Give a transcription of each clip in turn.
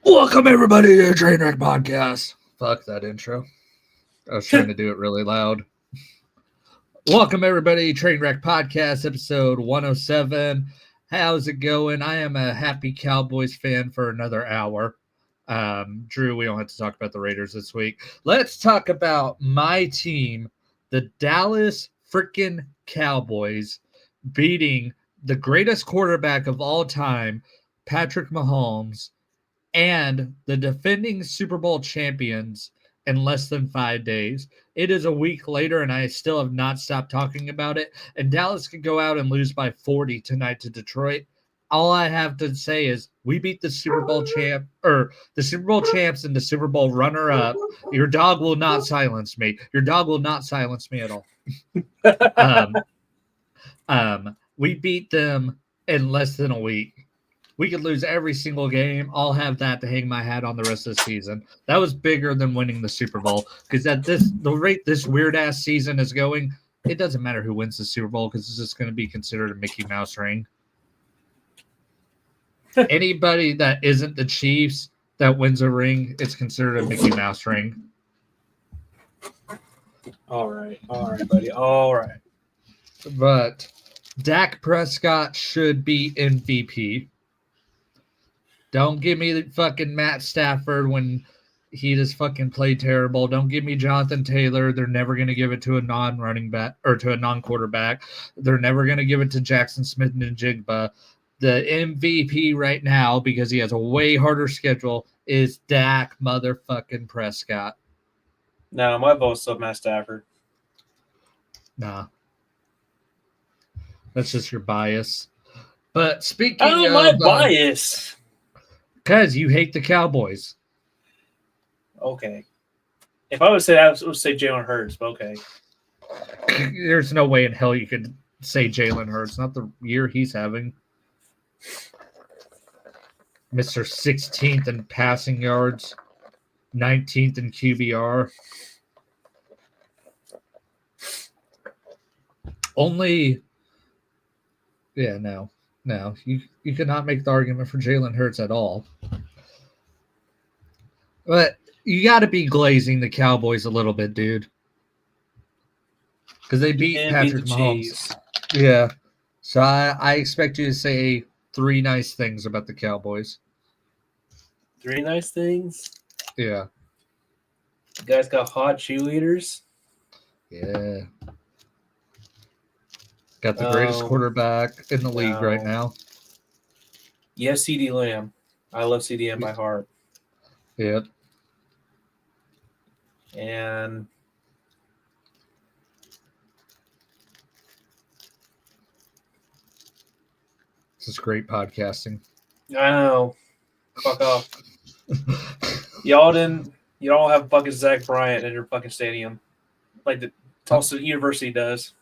Welcome everybody to the Trainwreck Podcast. Fuck that intro. I was trying to do it really loud. Welcome everybody, Trainwreck Podcast, episode 107. How's it going? I am a happy Cowboys fan for another hour. Drew, we don't have to talk about the Raiders this week. Let's talk about my team, the Dallas freaking Cowboys, beating the greatest quarterback of all time, Patrick Mahomes, and the defending Super Bowl champions in less than 5 days. It is a week later, and I still have not stopped talking about it. And Dallas could go out and lose by 40 tonight to Detroit. All I have to say is we beat the Super Bowl Super Bowl champs and the Super Bowl runner-up. Your dog will not silence me. Your dog will not silence me at all. We beat them in less than a week. We could lose every single game. I'll have that to hang my hat on the rest of the season. That was bigger than winning the Super Bowl, because at the rate this weird ass season is going, it doesn't matter who wins the Super Bowl because it's just going to be considered a Mickey Mouse ring. Anybody that isn't the Chiefs that wins a ring, it's considered a Mickey Mouse ring. All right, buddy. All right. But Dak Prescott should be MVP. Don't give me the fucking Matt Stafford when he just fucking played terrible. Don't give me Jonathan Taylor. They're never going to give it to a non-running back or to a non-quarterback. They're never going to give it to Jackson Smith and Jigba. The MVP right now, because he has a way harder schedule, is Dak motherfucking Prescott. No, my vote's still Matt Stafford. Nah. That's just your bias. But speaking of my bias. Because you hate the Cowboys. Okay. If I would say that, I would say Jalen Hurts, but okay. There's no way in hell you could say Jalen Hurts. Not the year he's having. Mr. 16th in passing yards. 19th in QBR. No, you cannot make the argument for Jalen Hurts at all. But you got to be glazing the Cowboys a little bit, dude. Because they beat Patrick Mahomes. Yeah. So I expect you to say 3 nice things about the Cowboys. 3 nice things? Yeah. You guys got hot cheerleaders? Yeah. Got the greatest quarterback in the league right now. Yes, CD Lamb. I love CDM by heart. Yep. And this is great podcasting. I know. Fuck off. Y'all don't have fucking Zach Bryant in your fucking stadium. Like the Tulsa University does.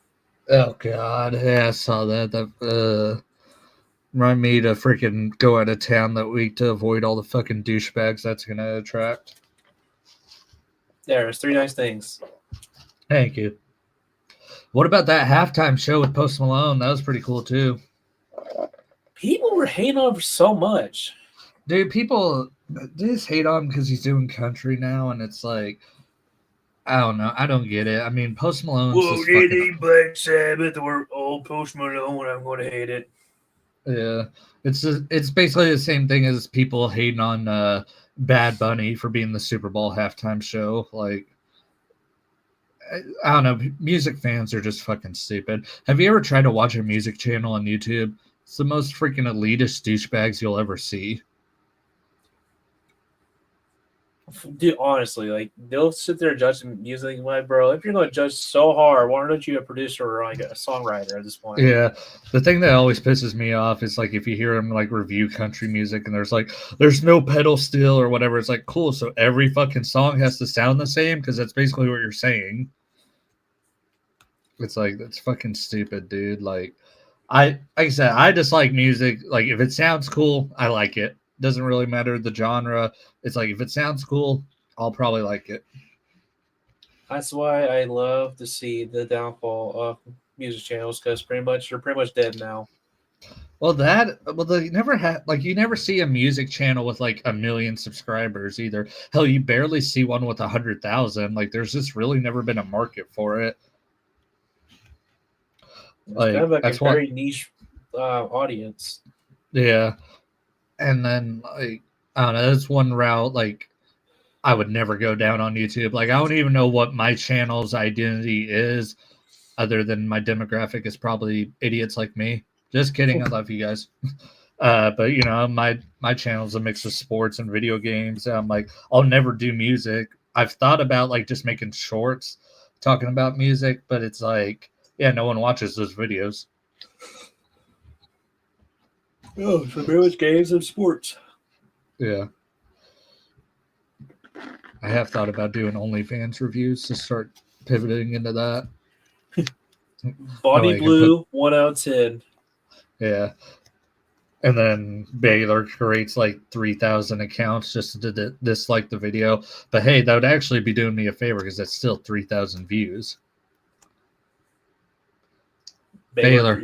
Oh, God. Yeah, I saw that. That remind me to freaking go out of town that week to avoid all the fucking douchebags that's going to attract. There's 3 nice things. Thank you. What about that halftime show with Post Malone? That was pretty cool, too. People were hating on him so much. Dude, people just hate on him because he's doing country now, and it's like, I don't know. I don't get it. I mean, Post Malone's just fucking... Black Sabbath or old Post Malone, I'm going to hate it. Yeah. It's basically the same thing as people hating on Bad Bunny for being the Super Bowl halftime show. Like, I don't know. Music fans are just fucking stupid. Have you ever tried to watch a music channel on YouTube? It's the most freaking elitist douchebags you'll ever see. Dude, honestly, like, they'll sit there judging music. Like, bro, if you're going to judge so hard, why aren't you a producer or like a songwriter at this point? Yeah, the thing that always pisses me off is like if you hear them like review country music and there's no pedal steel or whatever. It's like, cool, so every fucking song has to sound the same because that's basically what you're saying. It's like, that's fucking stupid, dude. Like I said, I just like music. Like, if it sounds cool, I like it. Doesn't really matter the genre. It's like, if it sounds cool, I'll probably like it. That's why I love to see the downfall of music channels, because they're pretty much dead now. Well, they never had, like, you never see a music channel with like 1 million subscribers either. Hell, you barely see one with 100,000. Like, there's just really never been a market for it. It's Like, kind of like that's a what, very niche audience. yeah. And then, like, I don't know, that's one route, like, I would never go down on YouTube. Like, I don't even know what my channel's identity is, other than my demographic is probably idiots like me. Just kidding. I love you guys. But you know, my channel's a mix of sports and video games. I'm like, I'll never do music. I've thought about like just making shorts talking about music, but it's like, yeah, no one watches those videos. Oh, so pretty much games and sports. Yeah. I have thought about doing OnlyFans reviews to start pivoting into that. Bonnie Blue, 1 out of 10. Yeah. And then Baylor creates like 3,000 accounts just to dislike the video. But hey, that would actually be doing me a favor because that's still 3,000 views. Baylor,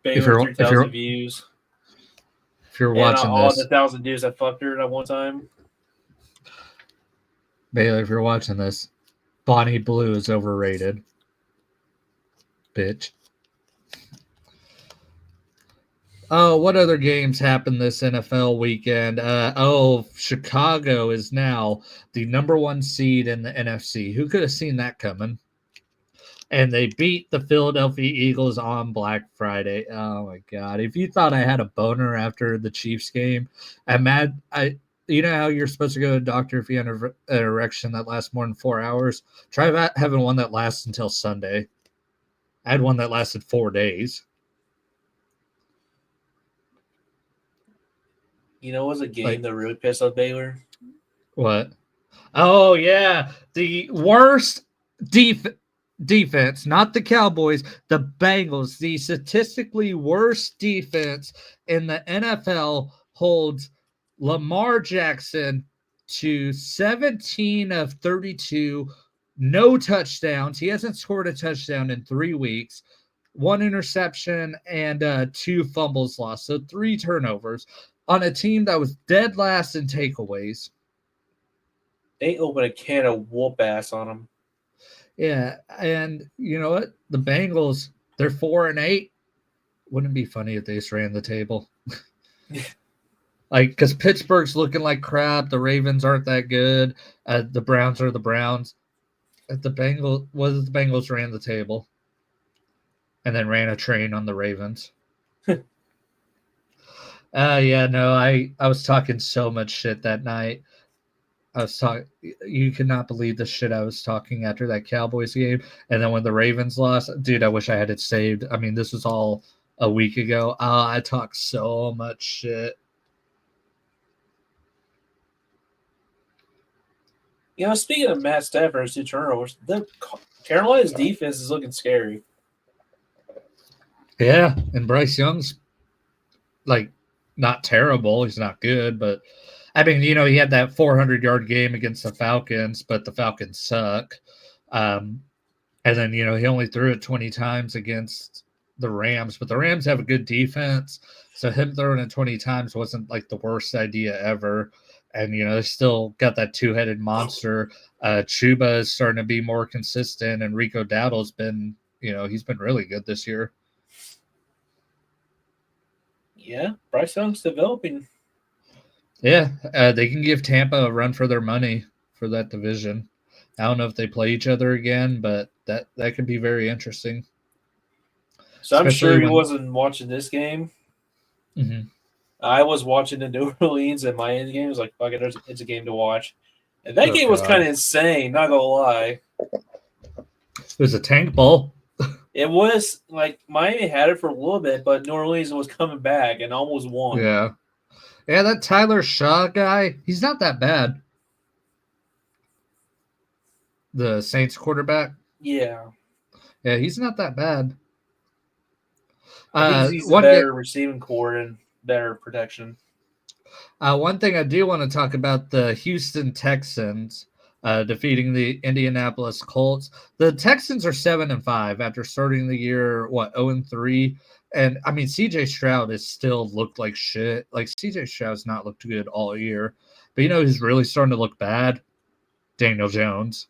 Baylor 3,000 views. If you're watching all this, the 1,000 dudes that fucked her at one time. Baylor, if you're watching this, Bonnie Blue is overrated. Bitch. Oh, what other games happened this NFL weekend? Chicago is now the number 1 seed in the NFC. Who could have seen that coming? And they beat the Philadelphia Eagles on Black Friday. Oh my god! If you thought I had a boner after the Chiefs game, I'm mad. You know how you're supposed to go to the doctor if you have an erection that lasts more than 4 hours? Try having one that lasts until Sunday. I had one that lasted 4 days. You know, it was a game that really pissed off Baylor. What? Oh yeah, the worst defense, not the Cowboys, the Bengals, the statistically worst defense in the NFL holds Lamar Jackson to 17 of 32, no touchdowns. He hasn't scored a touchdown in 3 weeks, 1 interception and 2 fumbles lost. So 3 turnovers on a team that was dead last in takeaways. They opened a can of whoop ass on them. Yeah, and you know what? The Bengals, they're 4-8. Wouldn't it be funny if they just ran the table? Like, because Pittsburgh's looking like crap. The Ravens aren't that good. The Browns are the Browns. The Bengals ran the table, and then ran a train on the Ravens. Yeah, no, I was talking so much shit that night. I was talking. You could not believe the shit I was talking after that Cowboys game, and then when the Ravens lost, dude, I wish I had it saved. I mean, this was all a week ago. I talked so much shit. You know, speaking of Matt Stafford's 2 turnovers, Carolina's defense is looking scary. Yeah, and Bryce Young's like not terrible. He's not good, but I mean, you know, he had that 400-yard game against the Falcons, but the Falcons suck. And then, you know, he only threw it 20 times against the Rams, but the Rams have a good defense. So him throwing it 20 times wasn't like the worst idea ever. And, you know, they still got that 2-headed monster. Chuba is starting to be more consistent, and Rico Dowdle's been, you know, he's been really good this year. Yeah, Bryce Young's developing. Yeah, they can give Tampa a run for their money for that division. I don't know if they play each other again, but that could be very interesting. So I'm sure he wasn't watching this game. Mm-hmm. I was watching the New Orleans and Miami game. I was like, fuck it, it's a game to watch. And that game was kind of insane, not gonna lie. It was a tank ball. It was like Miami had it for a little bit, but New Orleans was coming back and almost won. Yeah. Yeah, that Tyler Shaw guy, he's not that bad. The Saints quarterback. Yeah. Yeah, he's not that bad. I think he's a better receiving core and better protection. One thing I do want to talk about, the Houston Texans defeating the Indianapolis Colts. The Texans are 7-5 after starting the year, 0-3. And I mean, CJ Stroud has still looked like shit. Like CJ Stroud's not looked good all year. But you know who's really starting to look bad? Daniel Jones.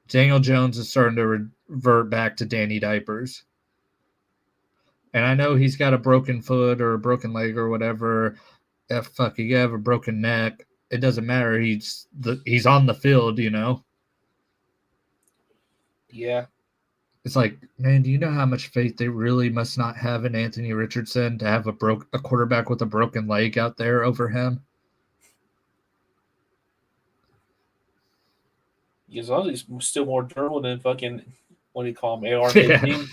Daniel Jones is starting to revert back to Danny Diapers. And I know he's got a broken foot or a broken leg or whatever. Fuck, you have a broken neck. It doesn't matter. He's on the field, you know. Yeah. It's like, man, do you know how much faith they really must not have in Anthony Richardson to have a quarterback with a broken leg out there over him? He's still more durable than fucking, what do you call him, AR-15?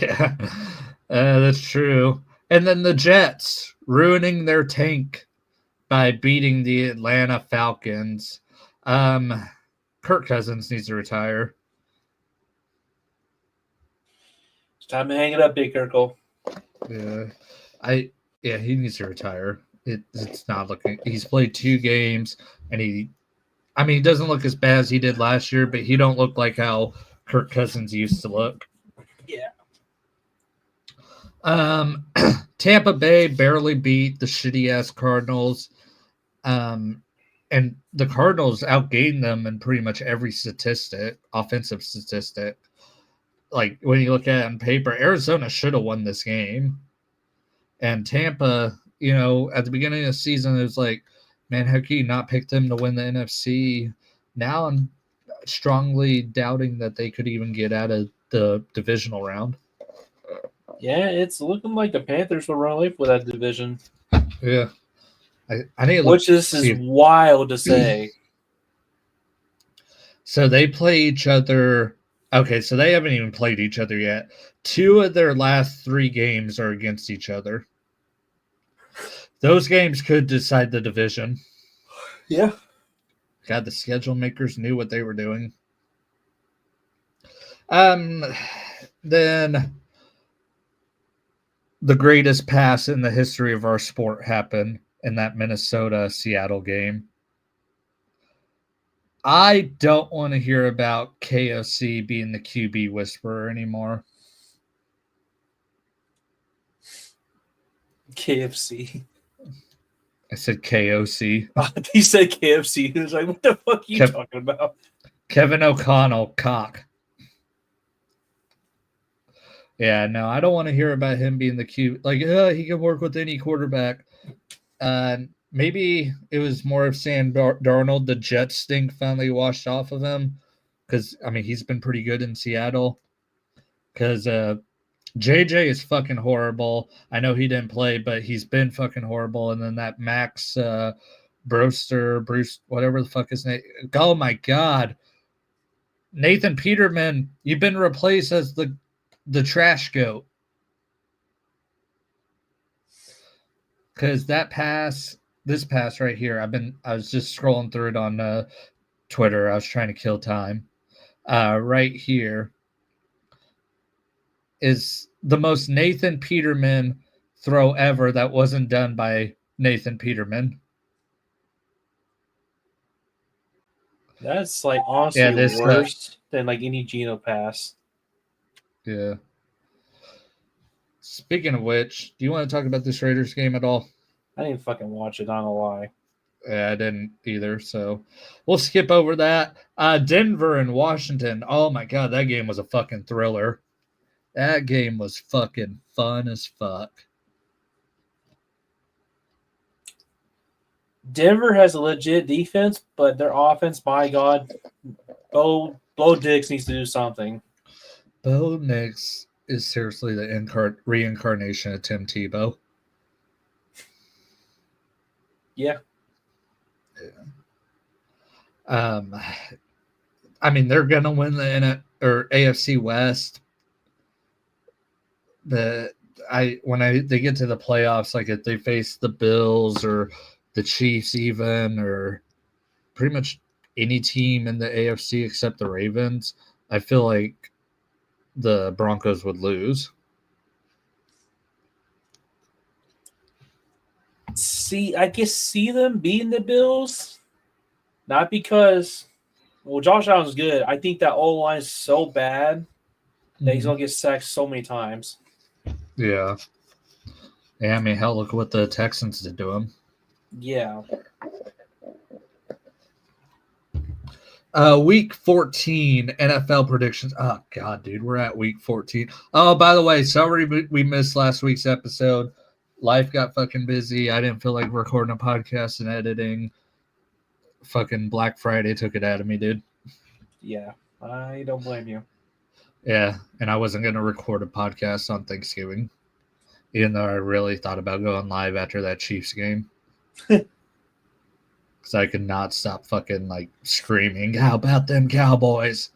Yeah, that's true. And then the Jets ruining their tank by beating the Atlanta Falcons. Kirk Cousins needs to retire. It's time to hang it up, Big Kirkle. Yeah, he needs to retire. It's not looking. He's played 2 games, and he doesn't look as bad as he did last year, but he don't look like how Kirk Cousins used to look. Yeah. Tampa Bay barely beat the shitty ass Cardinals. And the Cardinals outgained them in pretty much every offensive statistic. Like when you look at it on paper, Arizona should have won this game. And Tampa, you know, at the beginning of the season, it was like, man, how can you not pick them to win the NFC? Now I'm strongly doubting that they could even get out of the divisional round. Yeah, it's looking like the Panthers will run away with that division. Yeah. I need to look. Which is wild to say. So they play each other. Okay, so they haven't even played each other yet. 2 of their last 3 games are against each other. Those games could decide the division. Yeah. God, the schedule makers knew what they were doing. Then the greatest pass in the history of our sport happened in that Minnesota-Seattle game. I don't want to hear about KOC being the QB whisperer anymore. KFC. I said KOC. He said KFC. He was like, what the fuck are you talking about? Kevin O'Connell, cock. Yeah, no, I don't want to hear about him being the QB. Like, he can work with any quarterback. Maybe it was more of Sam Darnold. The Jets stink finally washed off of him. Because, I mean, he's been pretty good in Seattle. Because JJ is fucking horrible. I know he didn't play, but he's been fucking horrible. And then that Max Bruce, whatever the fuck his name. Oh, my God. Nathan Peterman, you've been replaced as the trash goat. Because this pass right here, I was just scrolling through it on Twitter. I was trying to kill time. Right here is the most Nathan Peterman throw ever that wasn't done by Nathan Peterman. That's like honestly worse than like any Geno pass. Yeah. Speaking of which, do you want to talk about this Raiders game at all? I didn't fucking watch it, I don't know why. Yeah, I didn't either, so we'll skip over that. Denver and Washington. Oh my God, that game was a fucking thriller. That game was fucking fun as fuck. Denver has a legit defense, but their offense, my God, Bo Nix needs to do something. Bo Nix is seriously the reincarnation of Tim Tebow. Yeah. I mean, they're gonna win the AFC West. They get to the playoffs, like if they face the Bills or the Chiefs, even, or pretty much any team in the AFC except the Ravens, I feel like the Broncos would lose. I guess see them beating the Bills, not because, well, Josh Allen's good. I think that O-line is so bad that he's going to get sacked so many times. Yeah. Yeah, I mean, hell, look what the Texans did to him. Yeah. Week 14 NFL predictions. Oh, God, dude, we're at week 14. Oh, by the way, sorry we missed last week's episode. Life got fucking busy. I didn't feel like recording a podcast and editing. Fucking Black Friday took it out of me, dude. Yeah. I don't blame you. Yeah, and I wasn't going to record a podcast on Thanksgiving, even though I really thought about going live after that Chiefs game. Because I could not stop fucking like screaming, how about them Cowboys?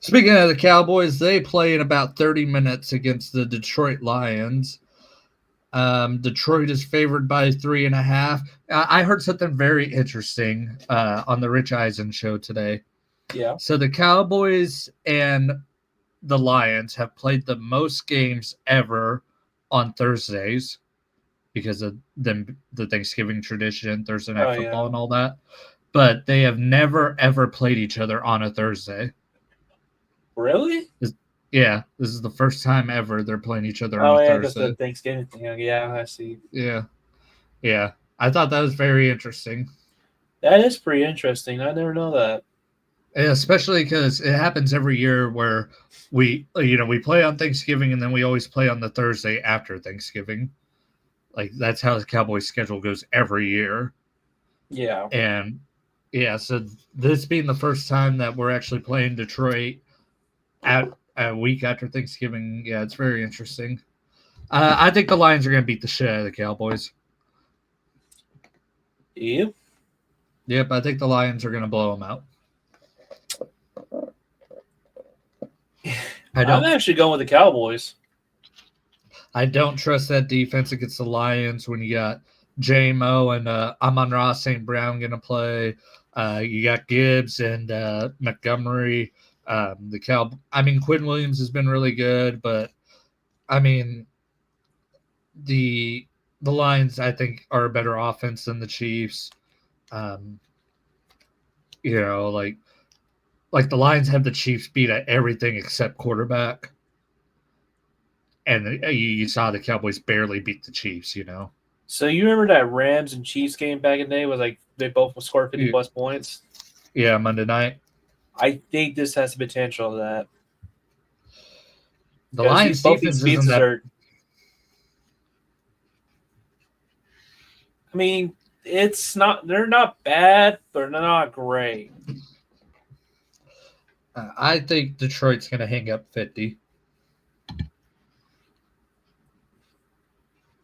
Speaking of the Cowboys, they play in about 30 minutes against the Detroit Lions. Detroit is favored by 3.5. I heard something very interesting on the Rich Eisen show today. Yeah. So the Cowboys and the Lions have played the most games ever on Thursdays because of the Thanksgiving tradition, Thursday night football and all that. But they have never, ever played each other on a Thursday. Really? This is the first time ever they're playing each other on a Thursday. Thursday. That's the Thanksgiving thing. Yeah, I see. Yeah. I thought that was very interesting. That is pretty interesting. I never know that. And especially because it happens every year where we play on Thanksgiving and then we always play on the Thursday after Thanksgiving. Like, that's how the Cowboys schedule goes every year. Yeah. And, yeah, so this being the first time that we're actually playing Detroit at a week after Thanksgiving, yeah, it's very interesting. I think the Lions are going to beat the shit out of the Cowboys. Yep. Yep, I think the Lions are going to blow them out. I'm actually going with the Cowboys. I don't trust that defense against the Lions when you got J-Mo and Amon-Ra St. Brown going to play. You got Gibbs and Montgomery. Quinn Williams has been really good, but I mean, the Lions, I think, are a better offense than the Chiefs. Like the Lions have the Chiefs beat at everything except quarterback. And you saw the Cowboys barely beat the Chiefs, So you remember that Rams and Chiefs game back in the day was like they both scored 50 plus points? Yeah, Monday night. I think this has the potential of that. The Lions defense isn't that. I mean, it's not. They're not bad, but they're not great. I think Detroit's going to hang up 50.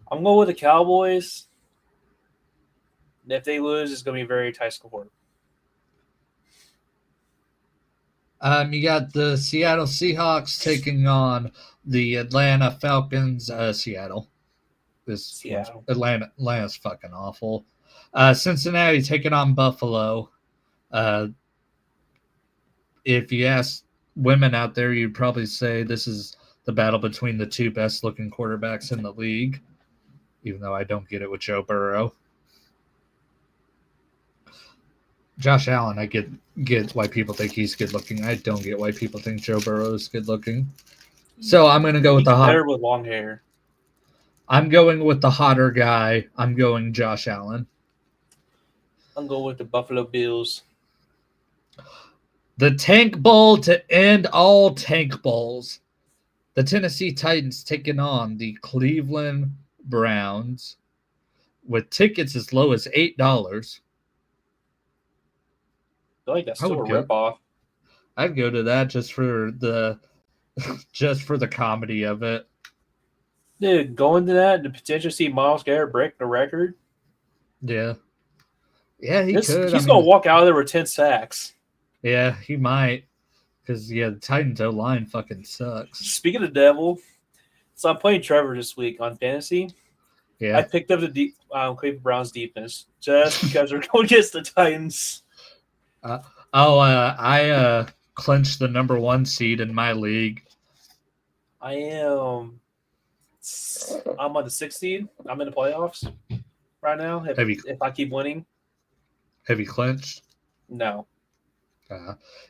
I'm going with the Cowboys. And if they lose, it's going to be a very tight score. You got the Seattle Seahawks taking on the Atlanta Falcons. Seattle. Atlanta's fucking awful. Cincinnati taking on Buffalo. If you ask women out there, you'd probably say this is the battle between the two best-looking quarterbacks in the league, even though I don't get it with Joe Burrow. Josh Allen, I get why people think he's good-looking. I don't get why people think Joe Burrow is good-looking. So I'm going to go with the better with long hair. I'm going with the hotter guy. I'm going Josh Allen. I'm going with the Buffalo Bills. The Tank Bowl to end all Tank Bowls. The Tennessee Titans taking on the Cleveland Browns with tickets as low as $8. I feel like that's still a ripoff. I'd go to that just for the comedy of it. Dude, going to that to potentially see Myles Garrett break the record. Yeah. Yeah, he could. He's going to walk out of there with 10 sacks. Yeah, he might. Because, the Titans O-line fucking sucks. Speaking of the devil, so I'm playing Trevor this week on fantasy. Yeah. I picked up the Cleveland Browns defense just because we're going against the Titans. I clinched the number 1 seed in my league. I'm on the 6th seed. I'm in the playoffs right now. If I keep winning. Have you clinched? No.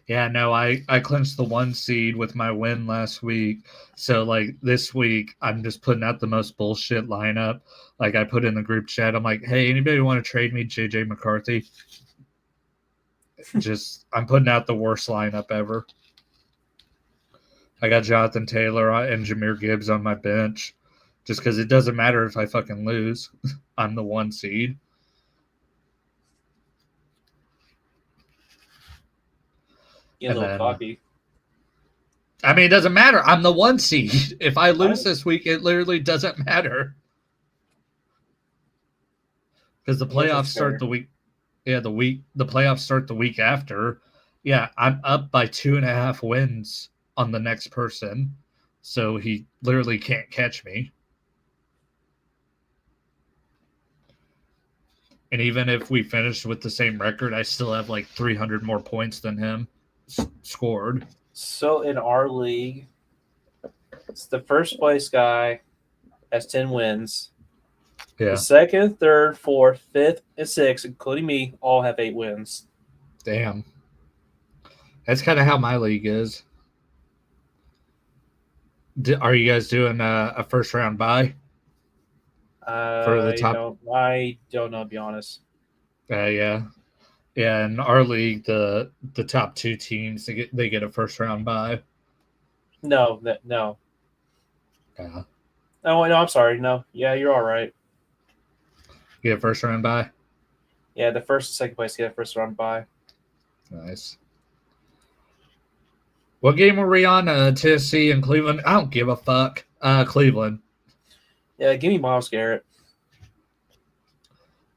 Yeah, no, I clinched the 1 seed with my win last week. So like this week, I'm just putting out the most bullshit lineup. Like I put in the group chat, I'm like, hey, anybody want to trade me JJ McCarthy? Just I'm putting out the worst lineup ever. I got Jonathan Taylor and Jahmyr Gibbs on my bench, just because it doesn't matter if I fucking lose. I'm the 1 seed. Get a little cocky. I mean, it doesn't matter. I'm the 1 seed. If I lose this week, it literally doesn't matter. Because the playoffs start the week. Yeah, the playoffs start the week after. Yeah, I'm up by 2.5 wins on the next person. So he literally can't catch me. And even if we finished with the same record, I still have like 300 more points than him scored. So in our league, it's the first place guy has 10 wins. Yeah. The second, third, fourth, fifth, and sixth, including me, all have 8 wins. Damn. That's kind of how my league is. Are you guys doing a first round bye? For the top? I don't know, to be honest. Yeah. Yeah, in our league, the top 2 teams they get a first round bye. No. Yeah. No, I'm sorry. No, yeah, you're all right. You get a first round bye. Yeah, the first and second place get a first round bye. Nice. What game were we on? Tennessee and Cleveland. I don't give a fuck. Cleveland. Yeah, give me Myles Garrett.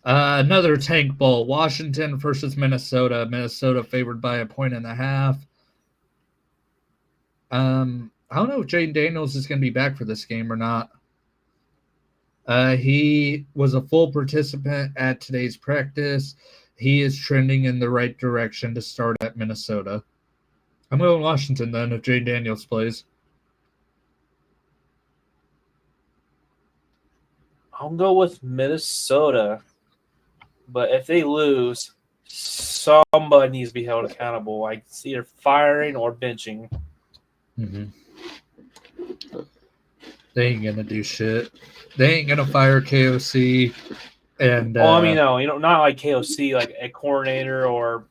Another tank bowl. Washington versus Minnesota. Minnesota favored by 1.5 points. I don't know if Jaden Daniels is going to be back for this game or not. He was a full participant at today's practice. He is trending in the right direction to start at Minnesota. I'm going Washington then if Jaden Daniels plays. I'll go with Minnesota. But if they lose, somebody needs to be held accountable. Like it's either firing or benching. Mm-hmm. They ain't gonna do shit. They ain't gonna fire KOC. And I mean, no, not like KOC, like a coordinator or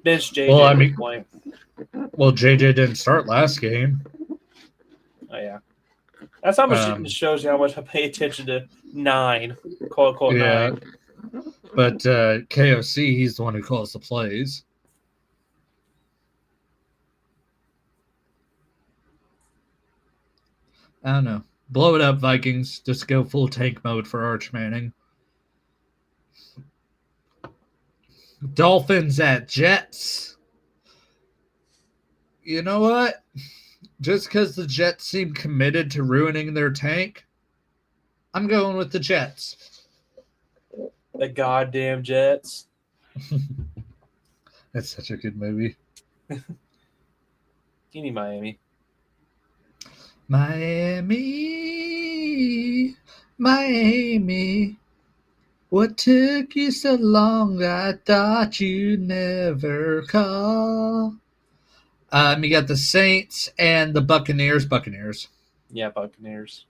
bench JJ. Well, I mean, JJ didn't start last game. Oh yeah, that's how much it shows you how much I pay attention to 9, quote unquote 9. But KOC, he's the one who calls the plays. I don't know. Blow it up, Vikings. Just go full tank mode for Arch Manning. Dolphins at Jets. You know what? Just because the Jets seem committed to ruining their tank, I'm going with the Jets. The goddamn Jets. That's such a good movie. Give me Miami. Miami. What took you so long? I thought you'd never call. You got the Saints and the Buccaneers. Yeah, Buccaneers.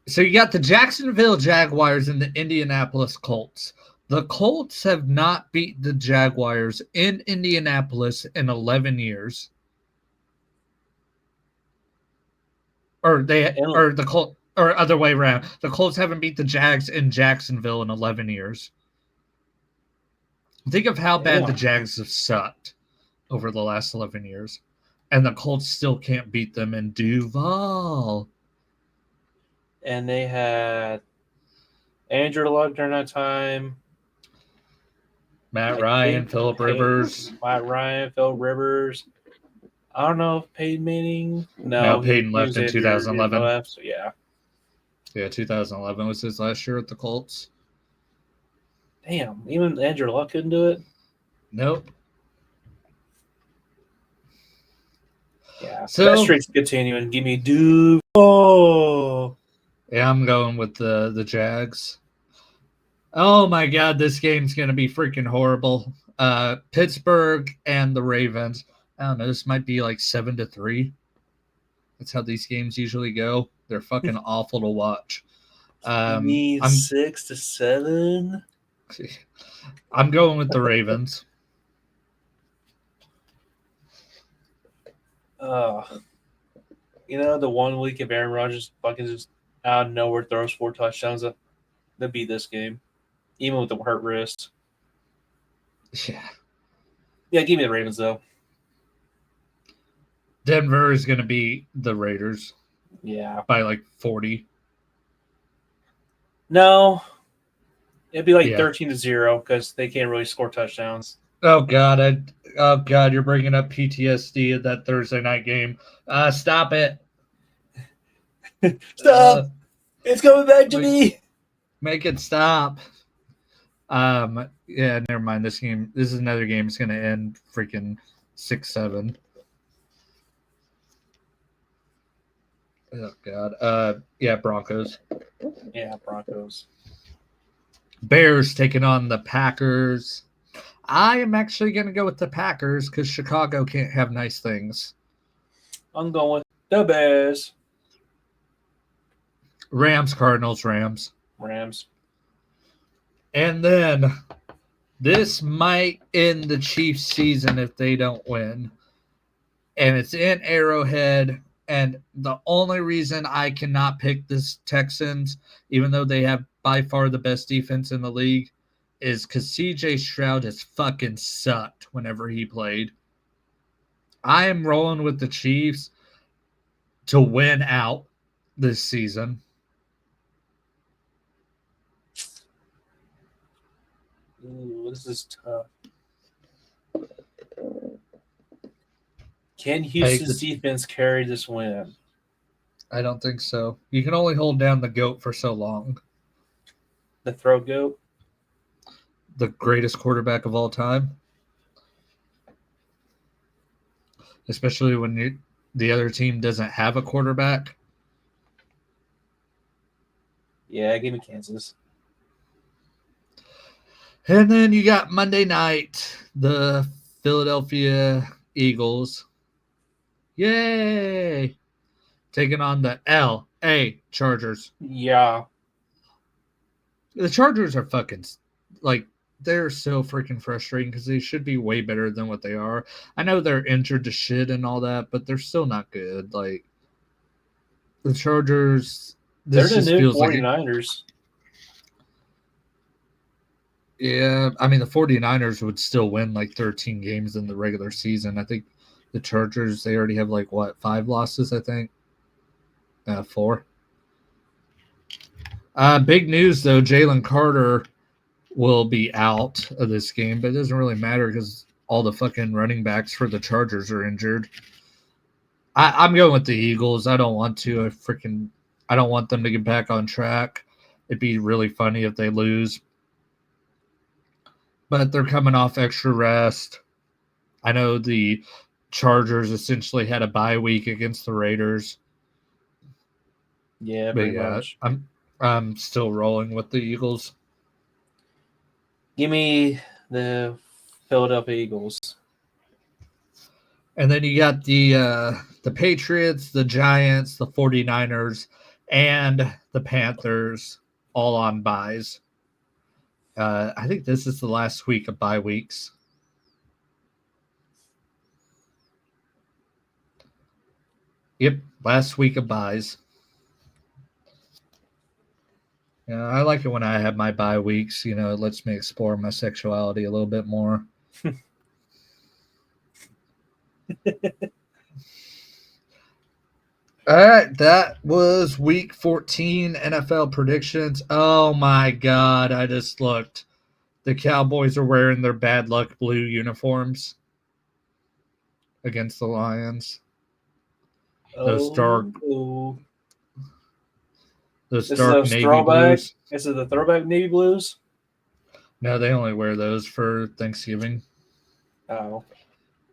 So you got the Jacksonville Jaguars and the Indianapolis Colts. The Colts have not beat the Jaguars in Indianapolis in 11 years. Or other way around. The Colts haven't beat the Jags in Jacksonville in 11 years. Think of how bad the Jags have sucked over the last 11 years. And the Colts still can't beat them in Duval. And they had Andrew Luck during that time. Matt Ryan, Phillip Rivers. I don't know if Peyton Manning. No, Peyton left in 2011. Left, so yeah. Yeah, 2011 was his last year at the Colts. Damn, even Andrew Luck couldn't do it? Nope. Yeah, so that streak's continuing. Give me Duval. Yeah, I'm going with the Jags. Oh my God, this game's going to be freaking horrible. Pittsburgh and the Ravens. I don't know. This might be like 7-3. That's how these games usually go. They're fucking awful to watch. You mean I'm 6-7? I'm going with the Ravens. The 1 week if Aaron Rodgers fucking just out of nowhere throws 4 touchdowns, they'll beat this game, even with the hurt wrist. Yeah. Yeah, give me the Ravens though. Denver is going to beat the Raiders. Yeah. By like 40. No. It'd be like 13-0 because they can't really score touchdowns. Oh God! You're bringing up PTSD at that Thursday night game. Stop it! Stop! It's coming back to me. Make it stop. Yeah, never mind. This is another game. It's going to end freaking 6-7. Oh God. Yeah, Broncos. Yeah, Broncos. Bears taking on the Packers. I am actually going to go with the Packers because Chicago can't have nice things. I'm going with the Bears. Rams, Cardinals, Rams. And then this might end the Chiefs' season if they don't win. And it's in Arrowhead. And the only reason I cannot pick this Texans, even though they have by far the best defense in the league, is because CJ Stroud has fucking sucked whenever he played. I am rolling with the Chiefs to win out this season. Ooh, this is tough. Can Houston's defense carry this win? I don't think so. You can only hold down the GOAT for so long. The throw GOAT? The greatest quarterback of all time. Especially when the other team doesn't have a quarterback. Yeah, give me Kansas. And then you got Monday night, the Philadelphia Eagles. Yay! Taking on the LA Chargers. Yeah. The Chargers are fucking, they're so freaking frustrating because they should be way better than what they are. I know they're injured to shit and all that, but they're still not good. Like, the Chargers, they're the new 49ers. Yeah, I mean, the 49ers would still win like 13 games in the regular season. I think the Chargers, they already have 5 losses, I think. 4. Big news, though, Jalen Carter will be out of this game, but it doesn't really matter because all the fucking running backs for the Chargers are injured. I'm going with the Eagles. I don't want them to get back on track. It'd be really funny if they lose. But they're coming off extra rest. I know the Chargers essentially had a bye week against the Raiders. Yeah, pretty much. I'm still rolling with the Eagles. Give me the Philadelphia Eagles. And then you got the Patriots, the Giants, the 49ers, and the Panthers all on byes. I think this is the last week of bye weeks. Yep, last week of byes. Yeah, I like it when I have my bye weeks. It lets me explore my sexuality a little bit more. All right, that was week 14 NFL predictions. Oh my God, I just looked. The Cowboys are wearing their bad luck blue uniforms against the Lions. Those dark navy blues. Is it the throwback navy blues? No, they only wear those for Thanksgiving. Oh.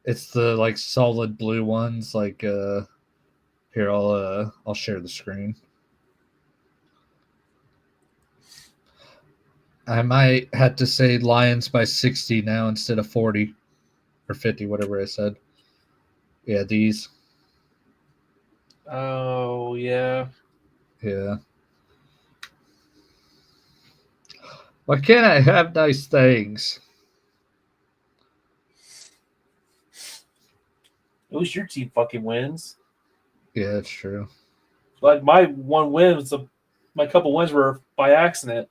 It's the solid blue ones. Here, I'll share the screen. I might have to say Lions by 60 now instead of 40 or 50, whatever I said. Yeah, these. Oh, yeah. Yeah. Why can't I have nice things? At least your team fucking wins. Yeah, that's true. Like, my one win was my couple wins were by accident.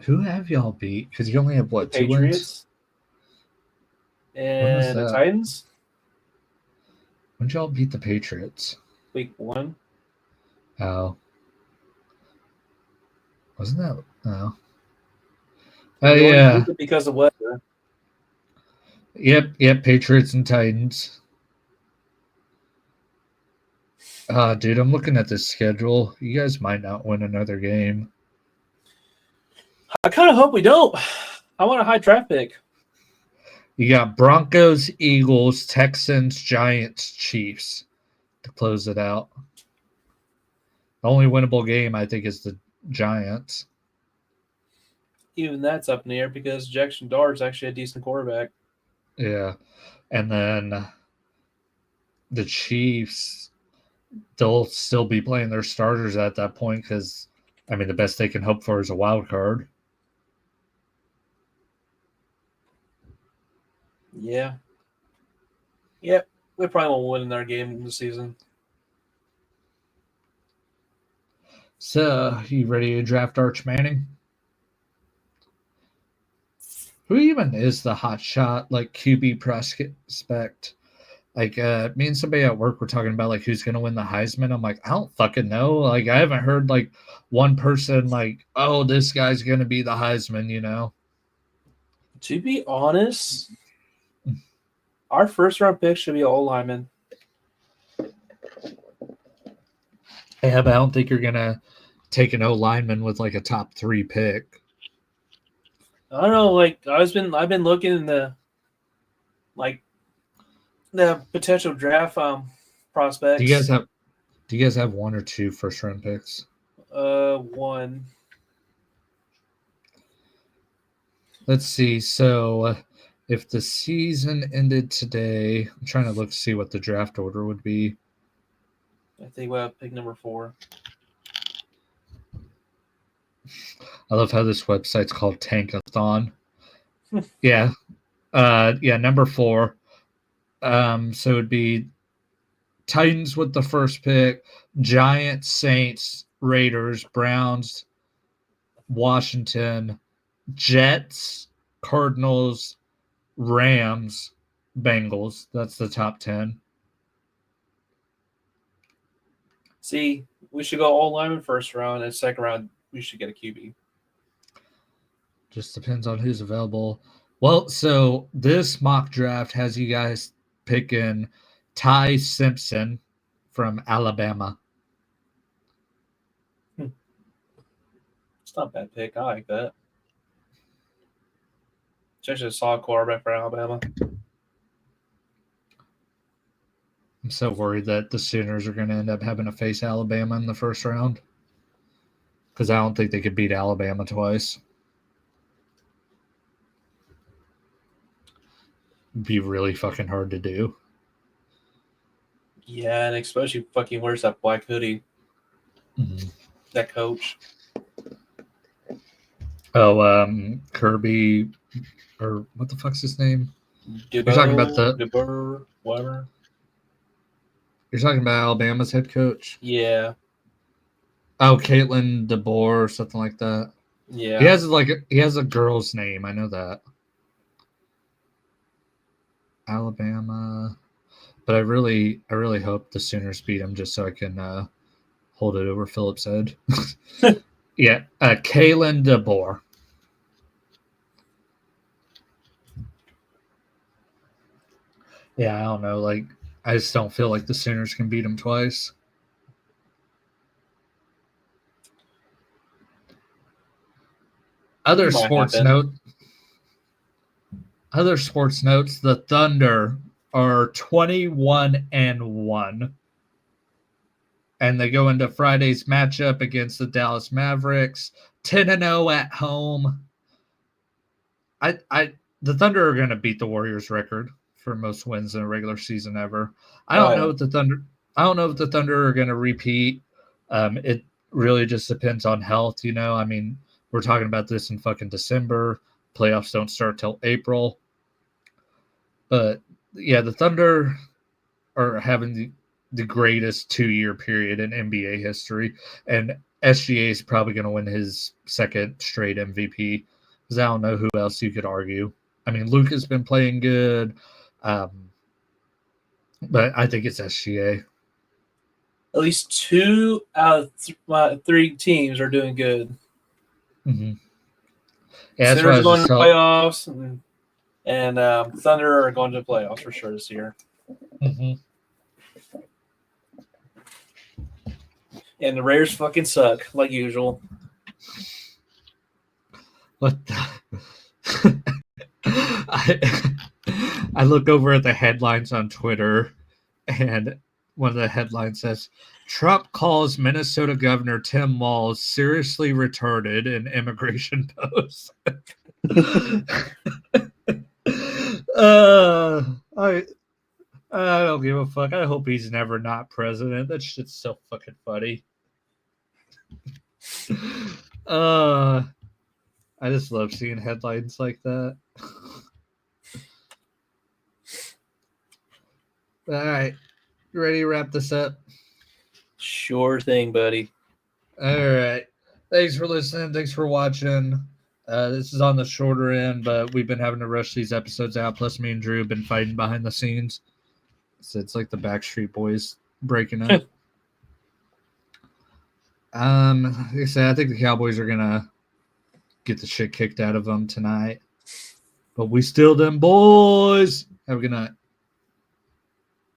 Who have y'all beat? Because you only have, The what, 2 wins? Patriots When was and the that? Titans, When did y'all beat the Patriots? week 1. Oh. Wasn't that? Oh. And Oh, we only yeah. moved it because of weather. Yep, Patriots and Titans. Dude, I'm looking at this schedule. You guys might not win another game. I kind of hope we don't. I want a high draft pick. You got Broncos, Eagles, Texans, Giants, Chiefs to close it out. The only winnable game, I think, is the Giants. Even that's up in the air because Jackson Dart's actually a decent quarterback. Yeah. And then the Chiefs, they'll still be playing their starters at that point because, I mean, the best they can hope for is a wild card. Yeah. Yep. We probably won't win another game this season. So, you ready to draft Arch Manning? Who even is the hot shot, like, QB prospect? Like, me and somebody at work were talking about, like, who's going to win the Heisman. I'm like, I don't fucking know. Like, I haven't heard, like, one person, like, oh, this guy's going to be the Heisman, you know? To be honest, our first round pick should be an O lineman. Yeah, but I don't think you're going to take an O lineman with, like, a top 3 pick. I don't know. Like I've been looking in the potential draft prospects. Do you guys have 1 or 2 first round picks? 1. Let's see. So, if the season ended today, I'm trying to see what the draft order would be. I think we'll have pick number 4. I love how this website's called Tankathon. Yeah. Number 4. So it'd be Titans with the first pick, Giants, Saints, Raiders, Browns, Washington, Jets, Cardinals, Rams, Bengals. That's the top 10. See, we should go O lineman first round, and second round we should get a QB. Just depends on who's available. Well, so this mock draft has you guys picking Ty Simpson from Alabama. It's not a bad pick. I like that. It's actually a solid quarterback for Alabama. I'm so worried that the Sooners are going to end up having to face Alabama in the first round because I don't think they could beat Alabama twice. It'd be really fucking hard to do. Yeah, and especially fucking wears that black hoodie. Mm-hmm. That coach. Oh, Kirby, or what the fuck's his name? You're talking about whatever. You're talking about Alabama's head coach? Yeah. Oh, Caitlin DeBoer or something like that. Yeah. He has a girl's name. I know that. Alabama. But I really hope the Sooners beat him just so I can hold it over Philip's head. Yeah, Kalen DeBoer. Yeah, I don't know. Like, I just don't feel like the Sooners can beat him twice. Other sports notes. The Thunder are 21-1. And they go into Friday's matchup against the Dallas Mavericks, 10-0 at home. The Thunder are going to beat the Warriors record for most wins in a regular season ever. I don't know if the Thunder are going to repeat. It really just depends on health, I mean, we're talking about this in fucking December. Playoffs don't start till April. But yeah, the Thunder are having the greatest 2-year period in NBA history, and SGA is probably going to win his second straight MVP because I don't know who else you could argue. I mean, Luka's been playing good, but I think it's SGA. At least 2 out of 3 teams are doing good. Mm-hmm. Yeah, Sooners are going to the playoffs, and Thunder are going to the playoffs for sure this year. Mm-hmm. And the Raiders fucking suck, like usual. What the? I look over at the headlines on Twitter, and one of the headlines says, Trump calls Minnesota Governor Tim Walz seriously retarded in immigration post. I don't give a fuck. I hope he's never not president. That shit's so fucking funny. I just love seeing headlines like that. All right. You ready to wrap this up? Sure thing, buddy. All right. Thanks for listening. Thanks for watching. This is on the shorter end, but we've been having to rush these episodes out. Plus, me and Drew have been fighting behind the scenes. So it's like the Backstreet Boys breaking up. Like I said, I think the Cowboys are going to get the shit kicked out of them tonight. But we still them boys. Have a good night.